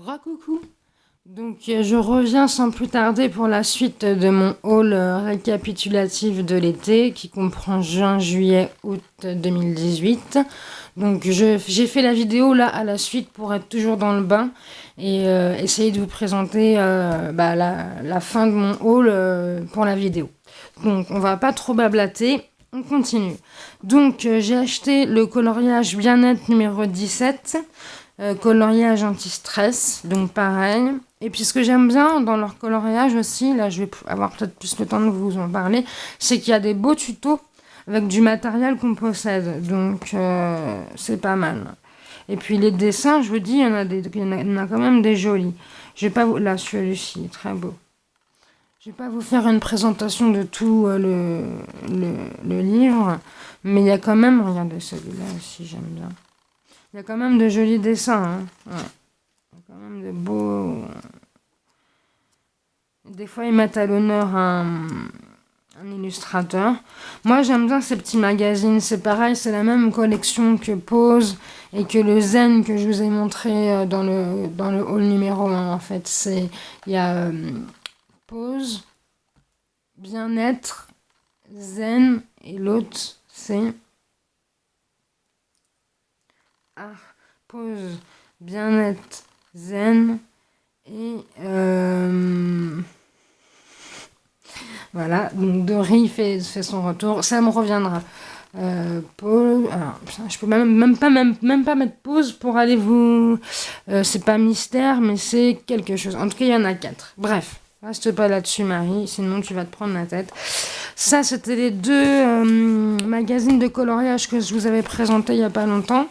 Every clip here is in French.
Recoucou. Donc je reviens sans plus tarder pour la suite de mon haul récapitulatif de l'été qui comprend juin, juillet, août 2018. Donc j'ai fait la vidéo là à la suite pour être toujours dans le bain et essayer de vous présenter la fin de mon haul pour la vidéo. Donc on va pas trop blablater, on continue. Donc j'ai acheté le coloriage bien-être numéro 17. Coloriage anti-stress, donc pareil. Et puis ce que j'aime bien dans leur coloriage aussi, là je vais avoir peut-être plus le temps de vous en parler, c'est qu'il y a des beaux tutos avec du matériel qu'on possède, donc c'est pas mal. Et puis les dessins, je vous dis, il y en a quand même des jolis. Je vais pas vous... Là, celui-ci, très beau. Je vais pas vous faire une présentation de tout le livre, mais il y a quand même, regardez celui-là aussi, j'aime bien. Il y a quand même de jolis dessins, hein. Ouais. Il y a quand même de beaux... Des fois, ils mettent à l'honneur un illustrateur. Moi, j'aime bien ces petits magazines. C'est pareil, c'est la même collection que Pose et que le Zen que je vous ai montré dans le haul numéro 1, en fait. Il y a Pose, Bien-être, Zen et l'autre, c'est... Pose, bien-être, zen et voilà, donc Dory fait son retour, ça me reviendra. Paul, alors, je peux même pas mettre pause pour aller vous... c'est pas mystère, mais c'est quelque chose. En tout cas, il y en a 4. Bref, reste pas là-dessus, Marie, sinon tu vas te prendre la tête. Ça, c'était les deux magazines de coloriage que je vous avais présentés il y a pas longtemps.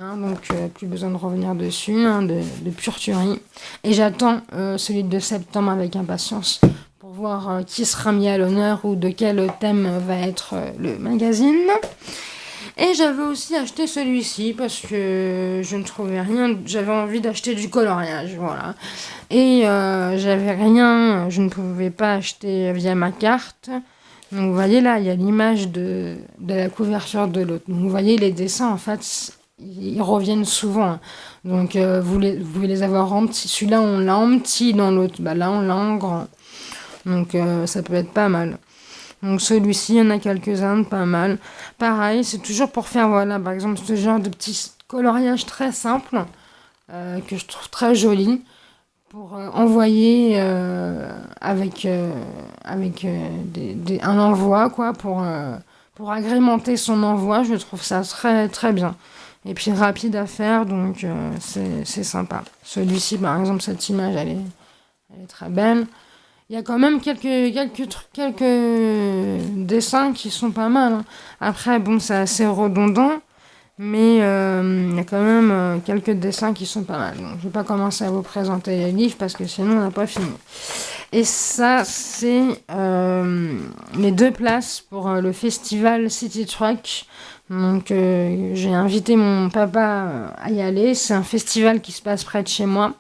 Hein, donc plus besoin de revenir dessus, hein, de pure tuerie. Et j'attends celui de septembre avec impatience pour voir qui sera mis à l'honneur ou de quel thème va être le magazine. Et j'avais aussi acheté celui-ci parce que je ne trouvais rien, j'avais envie d'acheter du coloriage, voilà. Et j'avais rien, je ne pouvais pas acheter via ma carte. Donc vous voyez là, il y a l'image de la couverture de l'autre. Donc vous voyez les dessins en fait... Ils reviennent souvent. Donc, vous pouvez les avoir en petit. Celui-là, on l'a en petit. Dans l'autre, là, on l'a en grand. Donc, ça peut être pas mal. Donc, celui-ci, il y en a quelques-uns de pas mal. Pareil, c'est toujours pour faire, voilà, par exemple, ce genre de petit coloriage très simple que je trouve très joli pour envoyer avec un envoi, quoi, pour agrémenter son envoi. Je trouve ça très, très bien. Et puis rapide à faire, donc c'est sympa. Celui-ci, par exemple, cette image, elle est très belle. Il y a quand même quelques dessins qui sont pas mal. Hein. Après, bon, c'est assez redondant, mais il y a quand même quelques dessins qui sont pas mal. Donc, je vais pas commencer à vous présenter les livres parce que sinon, on n'a pas fini. Et ça, c'est les 2 places pour le festival City Truck. Donc j'ai invité mon papa à y aller. C'est un festival qui se passe près de chez moi.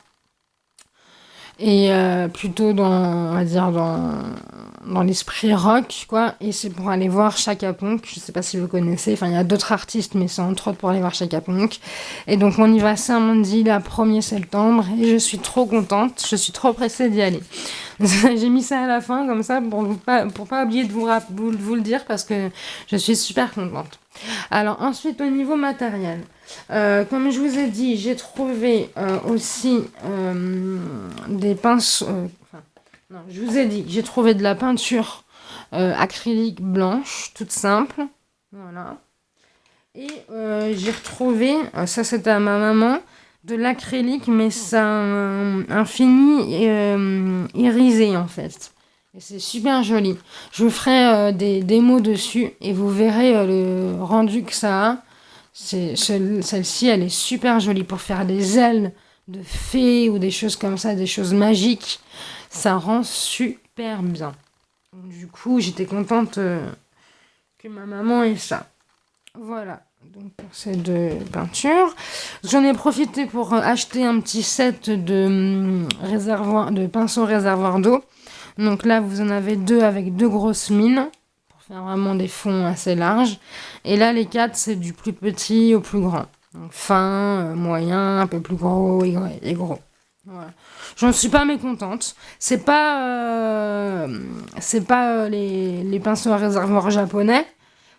Et plutôt on va dire dans l'esprit rock, quoi. Et c'est pour aller voir Chaka Ponk. Je sais pas si vous connaissez. Enfin, il y a d'autres artistes, mais c'est entre autres pour aller voir Chaka Ponk. Et donc on y va samedi, le 1er septembre. Et je suis trop contente. Je suis trop pressée d'y aller. J'ai mis ça à la fin, comme ça, pour pas oublier de vous le dire, parce que je suis super contente. Alors, ensuite, au niveau matériel, comme je vous ai dit, j'ai trouvé aussi des pinceaux... non, je vous ai dit, j'ai trouvé de la peinture acrylique blanche, toute simple. Voilà. Et j'ai retrouvé, ça c'était à ma maman, de l'acrylique, mais ça un fini irisé en fait. Et c'est super joli. Je vous ferai des démos dessus et vous verrez le rendu que ça a. Celle-ci, elle est super jolie pour faire des ailes de fées ou des choses comme ça, des choses magiques. Ça rend super bien. Donc, du coup, j'étais contente que ma maman ait ça. Voilà, donc pour ces 2 peintures. J'en ai profité pour acheter un petit set de pinceaux réservoirs d'eau. Donc là, vous en avez 2 avec 2 grosses mines pour faire vraiment des fonds assez larges. Et là, les 4, c'est du plus petit au plus grand. Donc fin, moyen, un peu plus gros et gros. Voilà. J'en suis pas mécontente. C'est pas les pinceaux à réservoir japonais,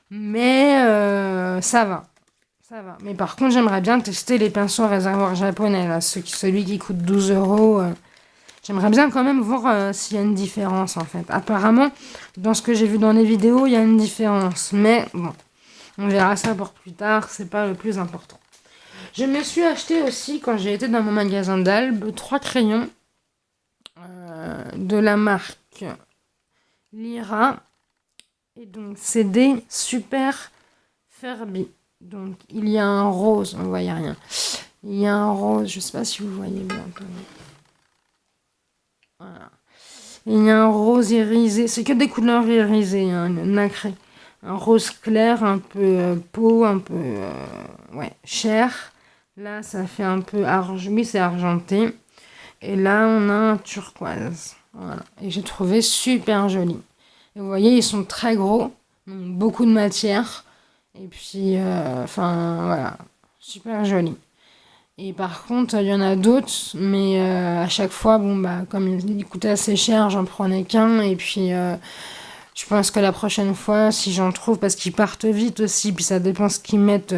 mais ça va. Ça va. Mais par contre, j'aimerais bien tester les pinceaux à réservoir japonais, là, celui qui coûte 12 euros. J'aimerais bien quand même voir s'il y a une différence, en fait. Apparemment, dans ce que j'ai vu dans les vidéos, il y a une différence. Mais bon, on verra ça pour plus tard, c'est pas le plus important. Je me suis acheté aussi, quand j'ai été dans mon magasin d'Albe, 3 crayons de la marque Lyra. Et donc, c'est des Super Furby. Donc, il y a un rose, on ne voyait rien. Il y a un rose, je ne sais pas si vous voyez bien. Voilà. Il y a un rose irisé, c'est que des couleurs irisées, hein, nacré. Un rose clair, un peu peau, un peu ouais, chair. Là, ça fait un peu argent, oui, c'est argenté. Et là, on a un turquoise. Voilà. Et j'ai trouvé super joli. Et vous voyez, ils sont très gros, donc beaucoup de matière. Et puis, enfin, voilà, super joli. Et par contre, il y en a d'autres, mais à chaque fois, bon, bah, comme ils coûtaient assez cher, j'en prenais qu'un. Et puis, je pense que la prochaine fois, si j'en trouve, parce qu'ils partent vite aussi, puis ça dépend ce qu'ils mettent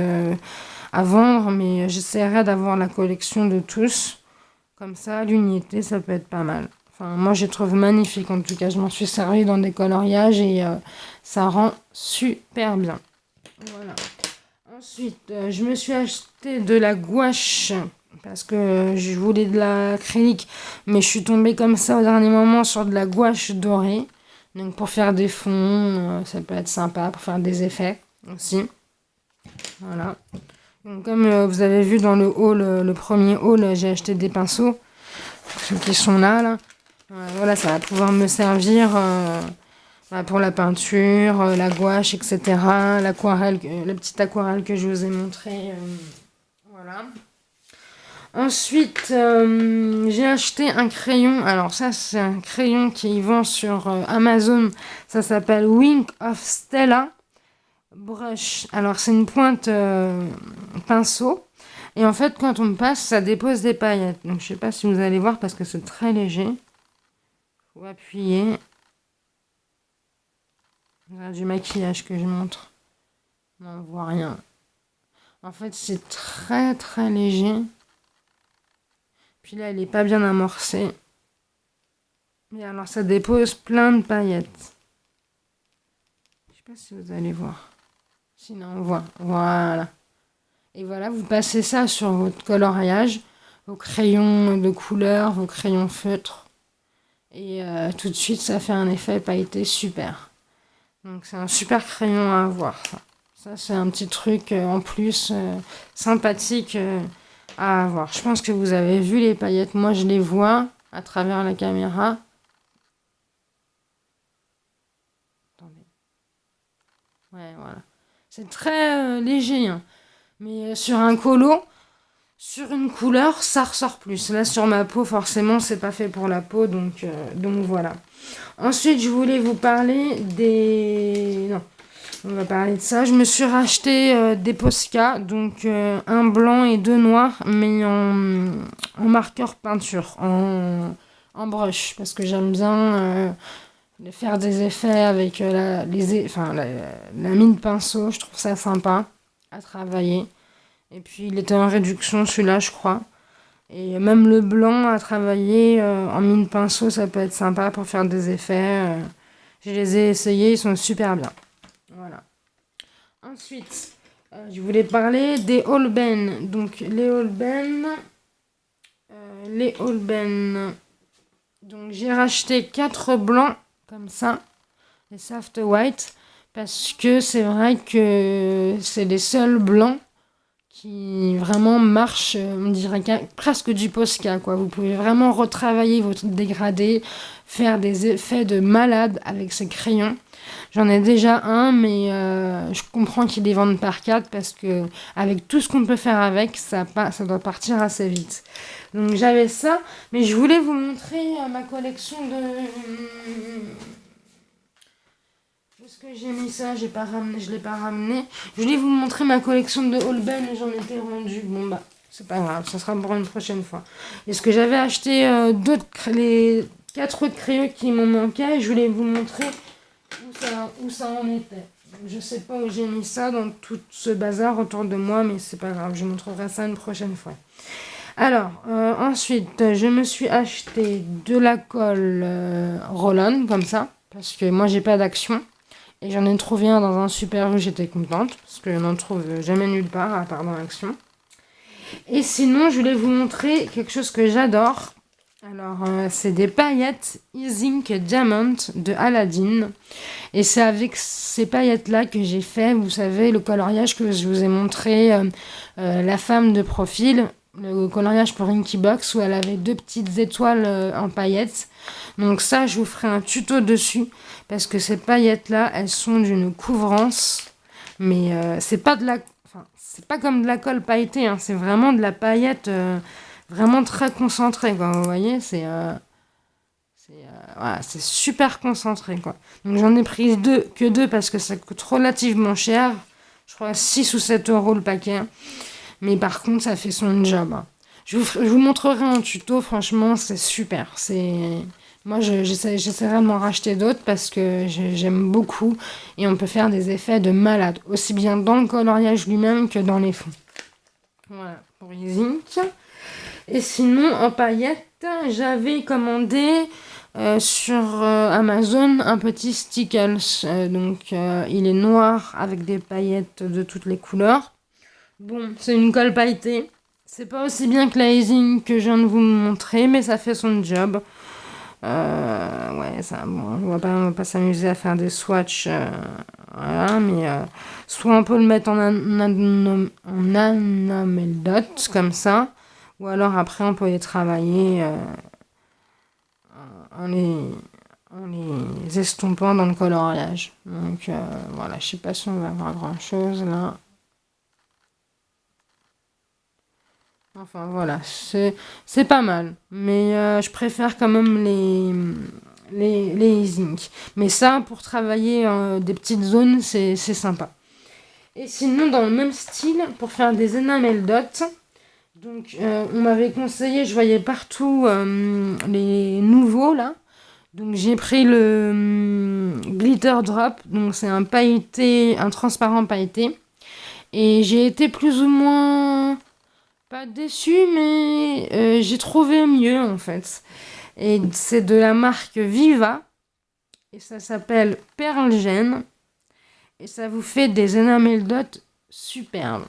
à vendre, mais j'essaierai d'avoir la collection de tous. Comme ça, l'unité, ça peut être pas mal. Enfin, moi, je les trouve magnifiques. En tout cas, je m'en suis servi dans des coloriages et ça rend super bien. Voilà. Ensuite, je me suis acheté de la gouache parce que je voulais de l'acrylique, mais je suis tombée comme ça au dernier moment sur de la gouache dorée. Donc, pour faire des fonds, ça peut être sympa, pour faire des effets aussi. Voilà. Donc, comme vous avez vu dans le haul, le premier haul, j'ai acheté des pinceaux. Ceux qui sont là. Voilà, ça va pouvoir me servir pour la peinture, la gouache, etc. L'aquarelle, la petite aquarelle que je vous ai montrée. Voilà. Ensuite, j'ai acheté un crayon. Alors ça, c'est un crayon qui vend sur Amazon. Ça s'appelle Wing of Stella Brush. Alors c'est une pointe pinceau. Et en fait, quand on passe, ça dépose des paillettes. Donc, je sais pas si vous allez voir parce que c'est très léger. Faut appuyer. Voilà, du maquillage que je montre. On voit rien. En fait, c'est très très léger. Puis là, elle est pas bien amorcée. Mais alors, ça dépose plein de paillettes. Je sais pas si vous allez voir. Sinon, on voit. Voilà. Et voilà, vous passez ça sur votre coloriage, vos crayons de couleur, vos crayons feutres. Et tout de suite, ça fait un effet pailleté super. Donc, c'est un super crayon à avoir. Ça, c'est un petit truc en plus sympathique à avoir. Je pense que vous avez vu les paillettes. Moi, je les vois à travers la caméra. Attendez. Ouais, voilà. C'est très léger, hein. Mais sur un colo, sur une couleur, ça ressort plus. Là, sur ma peau, forcément, c'est pas fait pour la peau, donc voilà. Ensuite, je voulais vous parler des... Non, on va parler de ça. Je me suis racheté des Posca, donc un blanc et deux noirs, mais en marqueur peinture, en brush, parce que j'aime bien faire des effets avec la mine pinceau. Je trouve ça sympa à travailler. Et puis, il était en réduction, celui-là, je crois. Et même le blanc à travailler en mine pinceau, ça peut être sympa pour faire des effets. Je les ai essayés, ils sont super bien. Voilà. Ensuite, je voulais parler des Holben. Donc, les Holben. Donc, j'ai racheté 4 blancs, comme ça, les Soft White, parce que c'est vrai que c'est les seuls blancs qui vraiment marche, on dirait presque du Posca, quoi. Vous pouvez vraiment retravailler votre dégradé, faire des effets de malade avec ces crayons. J'en ai déjà un, mais je comprends qu'ils les vendent par 4 parce que avec tout ce qu'on peut faire avec, ça doit partir assez vite. Donc j'avais ça, mais je voulais vous montrer ma collection de... Parce que j'ai mis ça, je l'ai pas ramené. Je voulais vous montrer ma collection de Holben et j'en étais rendue. Bon bah, c'est pas grave, ça sera pour une prochaine fois. Et ce que j'avais acheté, les 4 autres crayons qui m'ont manqué, je voulais vous montrer où ça en était. Je sais pas où j'ai mis ça dans tout ce bazar autour de moi, mais c'est pas grave, je vous montrerai ça une prochaine fois. Alors, ensuite, je me suis acheté de la colle Roll-On, comme ça, parce que moi, j'ai pas d'Action. Et j'en ai trouvé un dans un Super U, j'étais contente, parce que je n'en trouve jamais nulle part, à part dans l'Action. Et sinon, je voulais vous montrer quelque chose que j'adore. Alors, c'est des paillettes E-Zinc Diamond de Aladdin. Et c'est avec ces paillettes-là que j'ai fait, vous savez, le coloriage que je vous ai montré, la femme de profil, le coloriage pour Inky Box, où elle avait 2 petites étoiles en paillettes. Donc ça, je vous ferai un tuto dessus, parce que ces paillettes-là, elles sont d'une couvrance, mais c'est pas comme de la colle pailletée, hein, c'est vraiment de la paillette vraiment très concentrée, quoi, vous voyez, voilà, c'est super concentré, quoi. Donc j'en ai pris que deux parce que ça coûte relativement cher. Je crois 6 ou 7 euros le paquet. Mais par contre, ça fait son job, hein. Je vous montrerai un tuto, franchement, c'est super. Moi, j'essaierai de m'en racheter d'autres parce que j'aime beaucoup. Et on peut faire des effets de malade, aussi bien dans le coloriage lui-même que dans les fonds. Voilà, pour les inks. Et sinon, en paillettes, j'avais commandé sur Amazon un petit Stickles. Il est noir avec des paillettes de toutes les couleurs. Bon, c'est une colle pailletée. C'est pas aussi bien que la Easing que je viens de vous montrer, mais ça fait son job. Ouais, ça, bon, on va pas s'amuser à faire des swatchs. Voilà, mais soit on peut le mettre en enamel dot, comme ça, ou alors après on peut les travailler en les estompant dans le coloriage. Donc voilà, je sais pas si on va avoir grand chose là. Enfin voilà, c'est pas mal. Mais je préfère quand même les zinc. Mais ça, pour travailler des petites zones, c'est sympa. Et sinon, dans le même style, pour faire des enamel dots, donc on m'avait conseillé, je voyais partout les nouveaux là. Donc j'ai pris le glitter drop, donc c'est un pailleté, un transparent pailleté. Et j'ai été plus ou moins pas déçue, mais j'ai trouvé mieux en fait. Et c'est de la marque Viva. Et ça s'appelle Pearl Gem. Et ça vous fait des enamel dots superbes.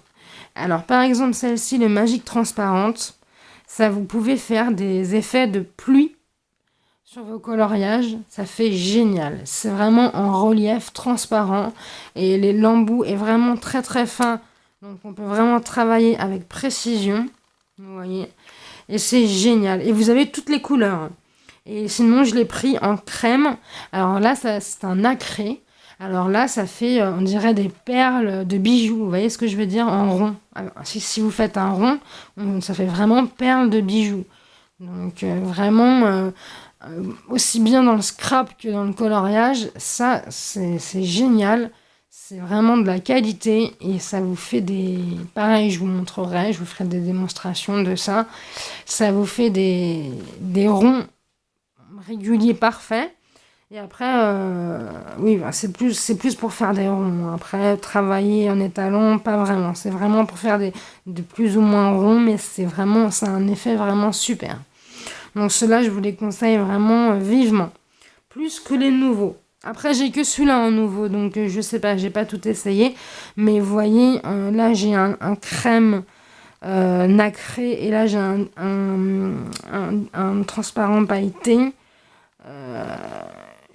Alors par exemple celle-ci, le Magique Transparente, ça vous pouvez faire des effets de pluie sur vos coloriages. Ça fait génial. C'est vraiment en relief transparent. Et l'embout est vraiment très très fin. Donc on peut vraiment travailler avec précision. Vous voyez. Et c'est génial. Et vous avez toutes les couleurs. Et sinon je l'ai pris en crème. Alors là c'est un nacré. Alors là ça fait on dirait des perles de bijoux. Vous voyez ce que je veux dire en rond. Alors, si vous faites un rond, ça fait vraiment perles de bijoux. Donc vraiment aussi bien dans le scrap que dans le coloriage. Ça c'est génial. C'est vraiment de la qualité et ça vous fait des... Pareil, je vous montrerai, je vous ferai des démonstrations de ça. Ça vous fait des ronds réguliers parfaits. Et après, oui, c'est plus pour faire des ronds. Après, travailler en étalon, pas vraiment. C'est vraiment pour faire des plus ou moins ronds, mais c'est un effet vraiment super. Donc ceux-là, je vous les conseille vraiment vivement. Plus que les nouveaux. Après, j'ai que celui-là en nouveau, donc je sais pas, j'ai pas tout essayé. Mais vous voyez, là, j'ai un crème nacré et là, j'ai un transparent pailleté.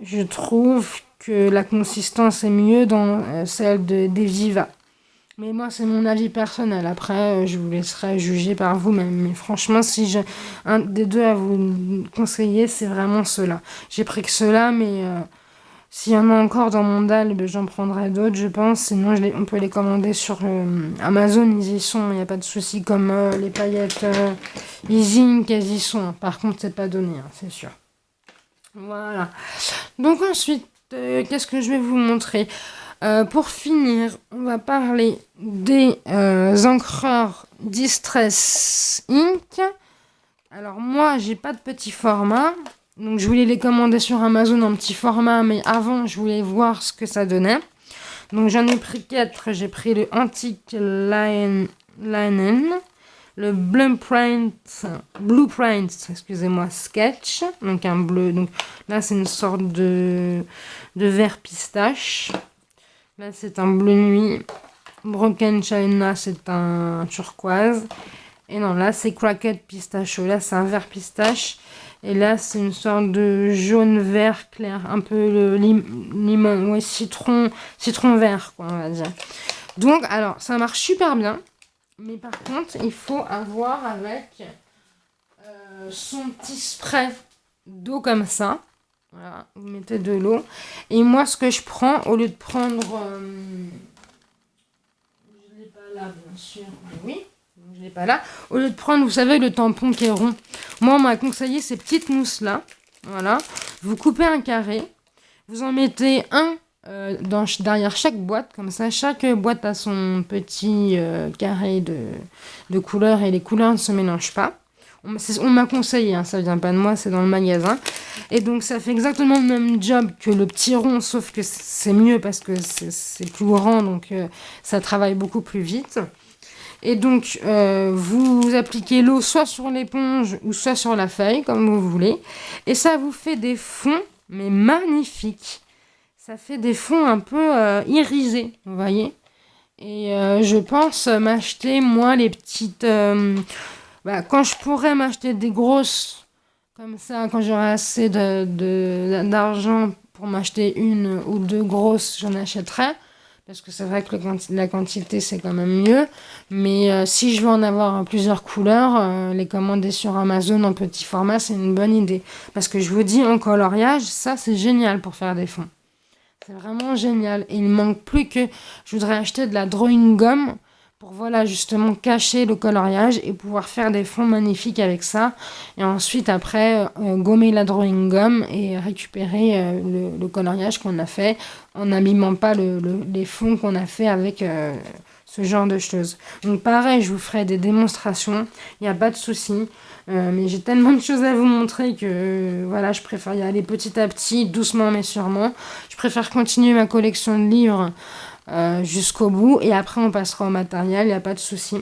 Je trouve que la consistance est mieux dans celle des Viva. Mais moi, c'est mon avis personnel. Après, je vous laisserai juger par vous-même. Mais franchement, si j'ai un des deux à vous conseiller, c'est vraiment ceux-là. J'ai pris que ceux-là, mais... s'il y en a encore dans mon dalle, j'en prendrai d'autres, je pense. Sinon, on peut les commander sur Amazon, ils y sont, il n'y a pas de souci. Comme les paillettes Easing, elles y sont. Par contre, c'est pas donné, hein, c'est sûr. Voilà. Donc ensuite, qu'est-ce que je vais vous montrer ? Pour finir, on va parler des encreurs Distress Ink. Alors moi, j'ai pas de petit format. Donc je voulais les commander sur Amazon en petit format, mais avant, je voulais voir ce que ça donnait. Donc j'en ai pris 4. J'ai pris le Antique Linen, le Blueprint, excusez-moi, Sketch. Donc un bleu. Donc là, c'est une sorte de vert pistache. Là, c'est un bleu nuit. Broken China, c'est un turquoise. Et non, là, c'est Cracked Pistachio. Là, c'est un vert pistache. Et là, c'est une sorte de jaune-vert clair. Un peu le limon, ouais, citron vert, quoi, on va dire. Donc, alors, ça marche super bien. Mais par contre, il faut avoir avec son petit spray d'eau comme ça. Voilà, vous mettez de l'eau. Et moi, ce que je prends, au lieu de prendre... je ne l'ai pas là, bien sûr, mais oui. Je ne l'ai pas là. Au lieu de prendre, vous savez, le tampon qui est rond. Moi, on m'a conseillé ces petites mousses-là. Voilà. Vous coupez un carré. Vous en mettez un derrière chaque boîte. Comme ça, chaque boîte a son petit carré de couleurs. Et les couleurs ne se mélangent pas. On m'a conseillé, hein, ça vient pas de moi, c'est dans le magasin. Et donc ça fait exactement le même job que le petit rond, sauf que c'est mieux parce que c'est plus grand, donc ça travaille beaucoup plus vite. Et donc vous appliquez l'eau soit sur l'éponge ou soit sur la feuille, comme vous voulez. Et ça vous fait des fonds, mais magnifiques. Ça fait des fonds un peu irisés, vous voyez. Et je pense m'acheter, moi, les petites... quand je pourrais m'acheter des grosses, comme ça, quand j'aurai assez d'argent pour m'acheter une ou deux grosses, j'en achèterai. Parce que c'est vrai que la quantité, c'est quand même mieux. Mais si je veux en avoir plusieurs couleurs, les commander sur Amazon en petit format, c'est une bonne idée. Parce que je vous dis, en coloriage, ça, c'est génial pour faire des fonds. C'est vraiment génial. Et il ne manque plus que... Je voudrais acheter de la drawing gum pour, voilà, justement, cacher le coloriage et pouvoir faire des fonds magnifiques avec ça. Et ensuite, après, gommer la drawing gum et récupérer le coloriage qu'on a fait en n'abîmant pas les fonds qu'on a fait avec ce genre de choses. Donc, pareil, je vous ferai des démonstrations. Il n'y a pas de souci. Mais j'ai tellement de choses à vous montrer que voilà, je préfère y aller petit à petit, doucement mais sûrement. Je préfère continuer ma collection de livres jusqu'au bout et après on passera au matériel, il n'y a pas de souci.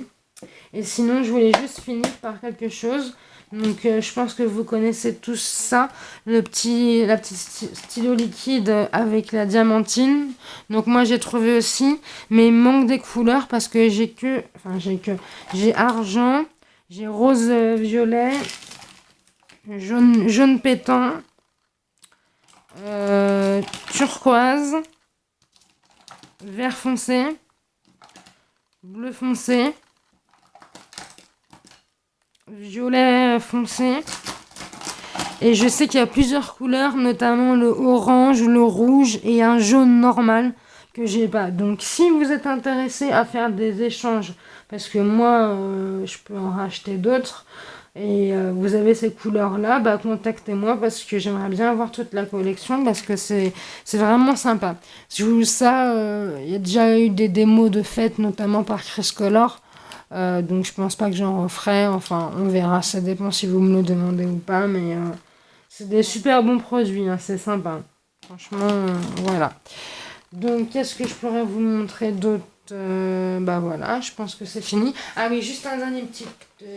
Et sinon, je voulais juste finir par quelque chose. Donc je pense que vous connaissez tous ça, la petite stylo liquide avec la diamantine. Donc moi j'ai trouvé aussi, mais il manque des couleurs parce que j'ai argent, j'ai rose violet, jaune pétant, turquoise, vert foncé, bleu foncé, violet foncé. Et je sais qu'il y a plusieurs couleurs, notamment le orange, le rouge et un jaune normal que j'ai pas. Donc si vous êtes intéressé à faire des échanges, parce que moi je peux en racheter d'autres, et vous avez ces couleurs-là, bah contactez-moi parce que j'aimerais bien avoir toute la collection parce que c'est vraiment sympa. Ça, il y a déjà eu des démos de fête, notamment par Chris Color. Donc je pense pas que j'en referai, enfin on verra, ça dépend si vous me le demandez ou pas, mais c'est des super bons produits, hein, c'est sympa. Franchement, voilà. Donc qu'est-ce que je pourrais vous montrer d'autre? Voilà, je pense que c'est fini. Ah oui, juste un dernier petite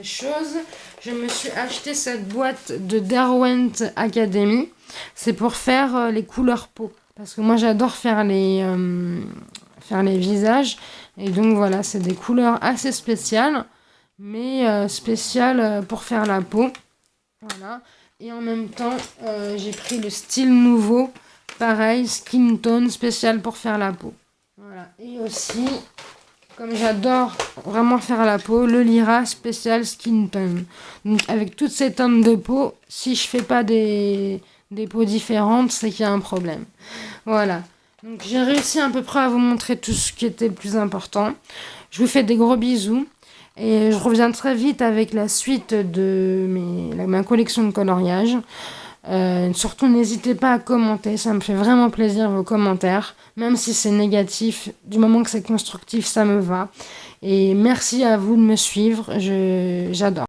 chose. Je me suis acheté cette boîte de Derwent Academy. C'est pour faire les couleurs peau. Parce que moi j'adore faire les visages. Et donc voilà, c'est des couleurs assez spéciales. Mais spéciales pour faire la peau. Voilà. Et en même temps, j'ai pris le style nouveau. Pareil, skin tone spécial pour faire la peau. Voilà. Et aussi, comme j'adore vraiment faire la peau, le Lyra spécial skin tone. Donc avec toutes ces tonnes de peau, si je fais pas des peaux différentes, c'est qu'il y a un problème. Voilà. Donc j'ai réussi à peu près à vous montrer tout ce qui était le plus important. Je vous fais des gros bisous. Et je reviens très vite avec la suite de ma collection de coloriage. Surtout, n'hésitez pas à commenter, ça me fait vraiment plaisir vos commentaires, même si c'est négatif, du moment que c'est constructif, ça me va. Et merci à vous de me suivre, j'adore.